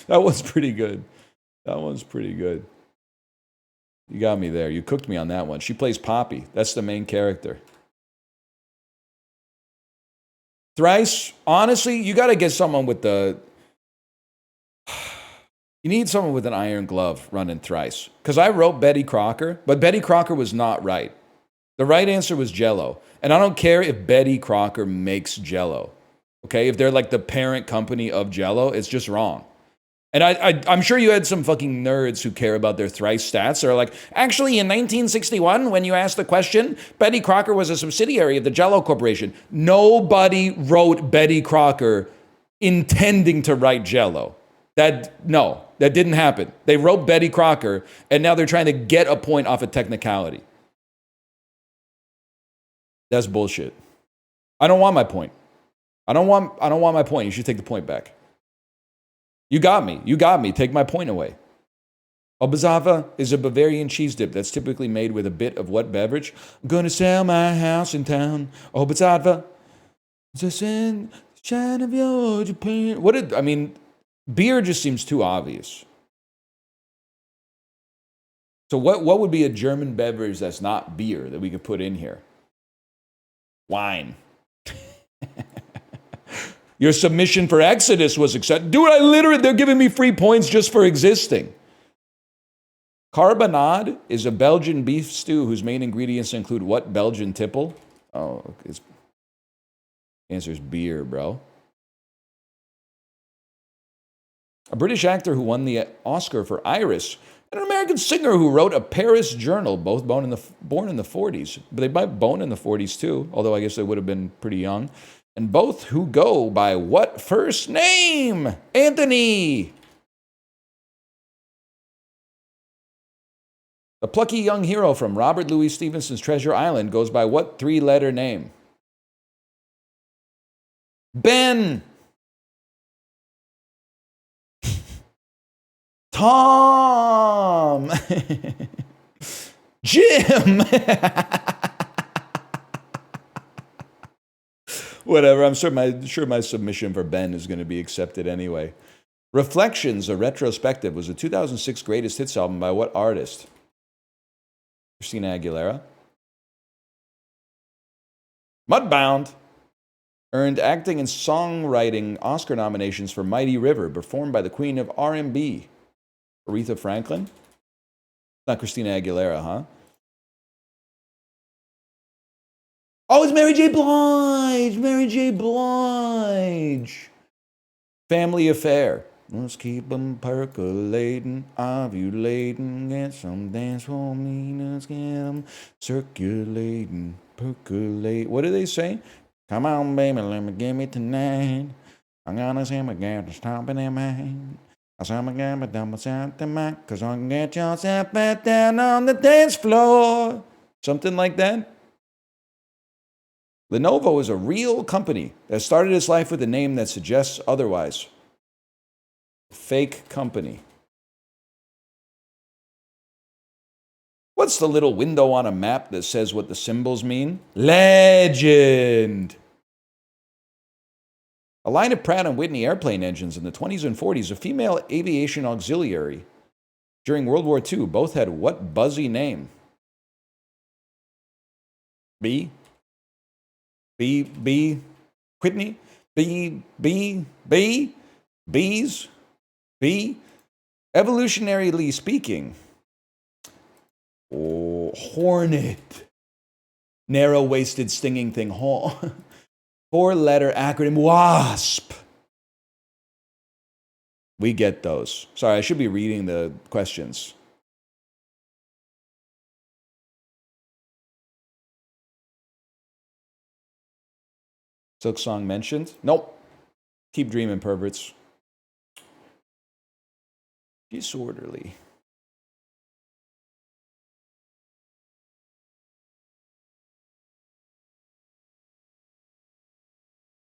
That one's pretty good. That one's pretty good. You got me there. You cooked me on that one. She plays Poppy. That's the main character. Thrice, honestly, you got to get someone with the... You need someone with an iron glove running Thrice. Because I wrote Betty Crocker, but Betty Crocker was not right. The right answer was Jell-O. And I don't care if Betty Crocker makes Jell-O. Okay? If they're like the parent company of Jell-O, it's just wrong. And I'm sure you had some fucking nerds who care about their Thrice stats. They're like, actually, in 1961, when you asked the question, Betty Crocker was a subsidiary of the Jell-O Corporation. Nobody wrote Betty Crocker intending to write Jell-O. That didn't happen. They wrote Betty Crocker, and now they're trying to get a point off a technicality. That's bullshit. I don't want my point. I don't want my point. You should take the point back. You got me. You got me. Take my point away. Obazava is a Bavarian cheese dip that's typically made with a bit of what beverage? I'm going to sell my house in town. Obazava. China, Japan. I mean, beer just seems too obvious. So what would be a German beverage that's not beer that we could put in here? Wine. Your submission for Exodus was accepted. Dude, they're giving me free points just for existing. Carbonade is a Belgian beef stew whose main ingredients include what Belgian tipple? Oh, the answer is beer, bro. A British actor who won the Oscar for Iris, and an American singer who wrote a Paris journal, both born in the 40s. But they might born in the 40s too, although I guess they would have been pretty young. And both who go by what first name? Anthony! The plucky young hero from Robert Louis Stevenson's Treasure Island goes by what three-letter name? Ben! Tom! Jim! Whatever, I'm sure my submission for Ben is going to be accepted anyway. Reflections, a retrospective, was a 2006 greatest hits album by what artist? Christina Aguilera. Mudbound earned acting and songwriting Oscar nominations for Mighty River, performed by the queen of R&B, Aretha Franklin. Not Christina Aguilera, huh? Oh, it's Mary J. Blige! Mary J. Blige! Family Affair. Let's keep them percolating, ovulating, get some dance for me, let's get them circulating, percolate. What do they say? Come on, baby, let me give me tonight. I'm gonna say my girl to stop in their mind. I saw my girl, but I'm out the mic, cause I can get yourself back down on the dance floor. Something like that. Lenovo is a real company that started its life with a name that suggests otherwise. Fake company. What's the little window on a map that says what the symbols mean? Legend. A line of Pratt & Whitney airplane engines in the 20s and 40s, a female aviation auxiliary. During World War II, both had what buzzy name? B? Whitney? Bees? B? Evolutionarily speaking. Oh, hornet. Narrow-waisted stinging thing. Four-letter acronym. WASP. We get those. Sorry, I should be reading the questions. Silk Song mentioned? Nope. Keep dreaming, perverts. Disorderly.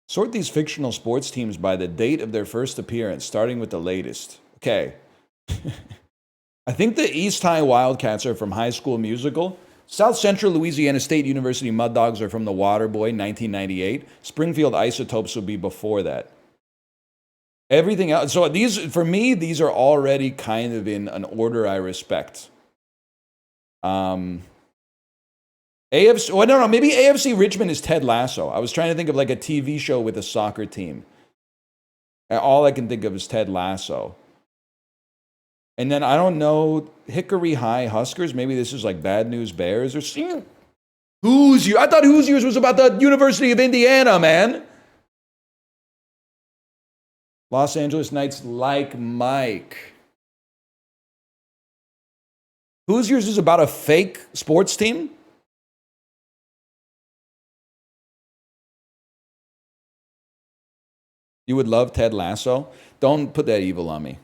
Sort these fictional sports teams by the date of their first appearance, starting with the latest. Okay. I think the East High Wildcats are from High School Musical. South Central Louisiana State University Mud Dogs are from The Waterboy, 1998. Springfield Isotopes would be before that. Everything else, so these, for me, these are already kind of in an order I respect. AFC, well, no, maybe AFC Richmond is Ted Lasso. I was trying to think of like a TV show with a soccer team. And all I can think of is Ted Lasso. And then I don't know, Hickory High Huskers, maybe this is like Bad News Bears or Hoosiers. I thought Hoosiers was about the University of Indiana, man. Los Angeles Knights like Mike. Hoosiers is about a fake sports team? You would love Ted Lasso? Don't put that evil on me.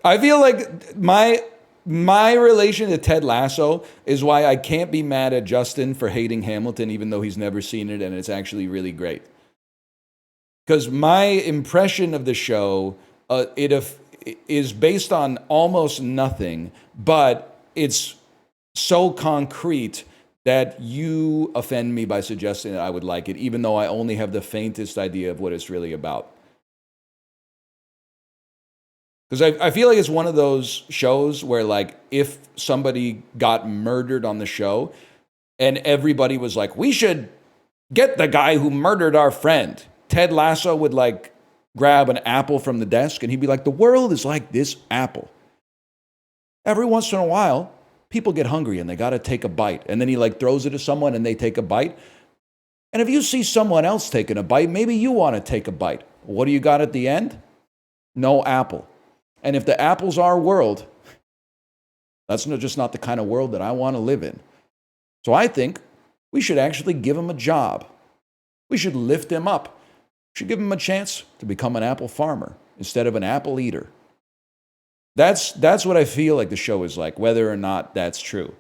I feel like my relation to Ted Lasso is why I can't be mad at Justin for hating Hamilton, even though he's never seen it and it's actually really great. Because my impression of the show, is based on almost nothing, but it's so concrete that you offend me by suggesting that I would like it, even though I only have the faintest idea of what it's really about. Because I feel like it's one of those shows where, like, if somebody got murdered on the show and everybody was like, we should get the guy who murdered our friend, Ted Lasso would, like, grab an apple from the desk and he'd be like, the world is like this apple. Every once in a while, people get hungry and they got to take a bite. And then he, like, throws it to someone and they take a bite. And if you see someone else taking a bite, maybe you want to take a bite. What do you got at the end? No apple. And if the apple's our world, that's just not the kind of world that I want to live in. So I think we should actually give him a job. We should lift him up. We should give him a chance to become an apple farmer instead of an apple eater. That's what I feel like the show is like, whether or not that's true.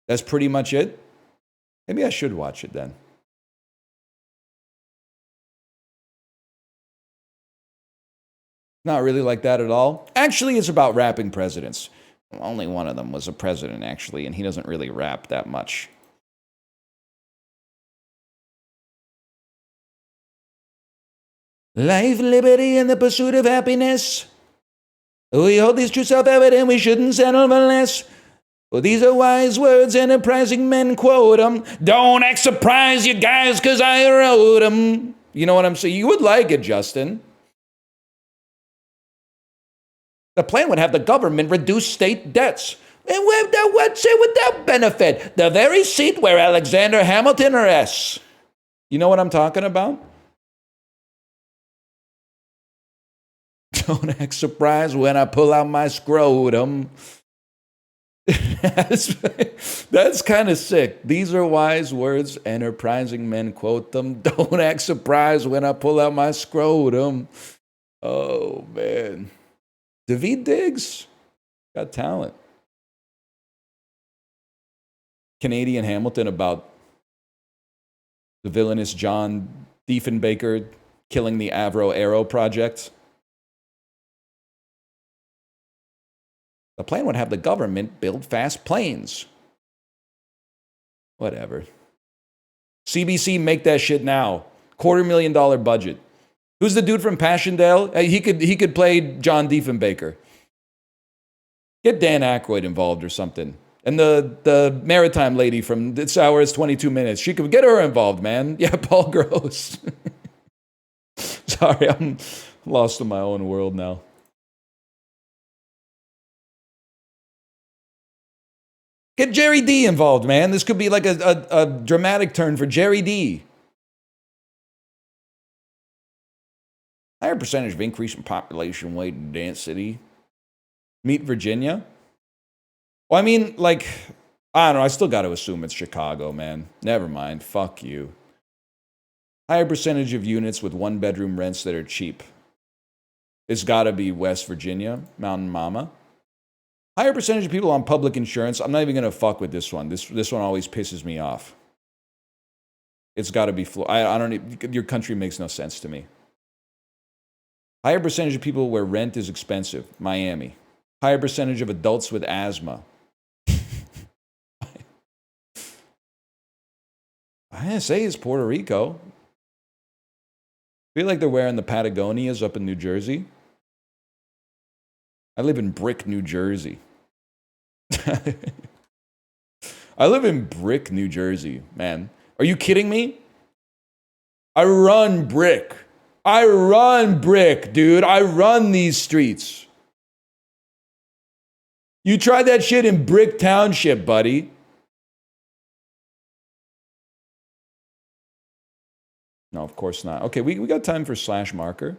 That's pretty much it. Maybe I should watch it then. Not really like that at all. Actually, it's about rapping presidents. Only one of them was a president, actually, and he doesn't really rap that much. Life, liberty, and the pursuit of happiness. We hold these truths self-evident, we shouldn't settle for less. Well, these are wise words, enterprising men quote them. Don't act surprised, you guys, because I wrote them. You know what I'm saying? You would like it, Justin. The plan would have the government reduce state debts. And what's it with that benefit? The very seat where Alexander Hamilton rests. You know what I'm talking about? Don't act surprised when I pull out my scrotum. That's kind of sick. These are wise words, enterprising men quote them. Don't act surprised when I pull out my scrotum. Oh, man. David Diggs got talent. Canadian Hamilton about the villainous John Diefenbaker killing the Avro Aero project. The plan would have the government build fast planes. Whatever. CBC, make that shit now. $250,000 budget. Who's the dude from Passchendaele? He could play John Diefenbaker. Get Dan Aykroyd involved or something. And the maritime lady from This Hour is 22 Minutes. She could get her involved, man. Yeah, Paul Gross. Sorry, I'm lost in my own world now. Get Jerry D involved, man. This could be like a dramatic turn for Jerry D. Higher percentage of increase in population, weight, and density. Meet Virginia. Well, I mean, like, I don't know. I still got to assume it's Chicago, man. Never mind. Fuck you. Higher percentage of units with one-bedroom rents that are cheap. It's got to be West Virginia, Mountain Mama. Higher percentage of people on public insurance. I'm not even going to fuck with this one. This one always pisses me off. It's got to be Florida. I don't. Your country makes no sense to me. Higher percentage of people where rent is expensive. Miami. Higher percentage of adults with asthma. I say it's Puerto Rico. I feel like they're wearing the Patagonias up in New Jersey. I live in Brick, New Jersey. I live in Brick, New Jersey, man. Are you kidding me? I run Brick. I run Brick, dude. I run these streets. You tried that shit in Brick Township, buddy. No, of course not. Okay, we got time for slash marker.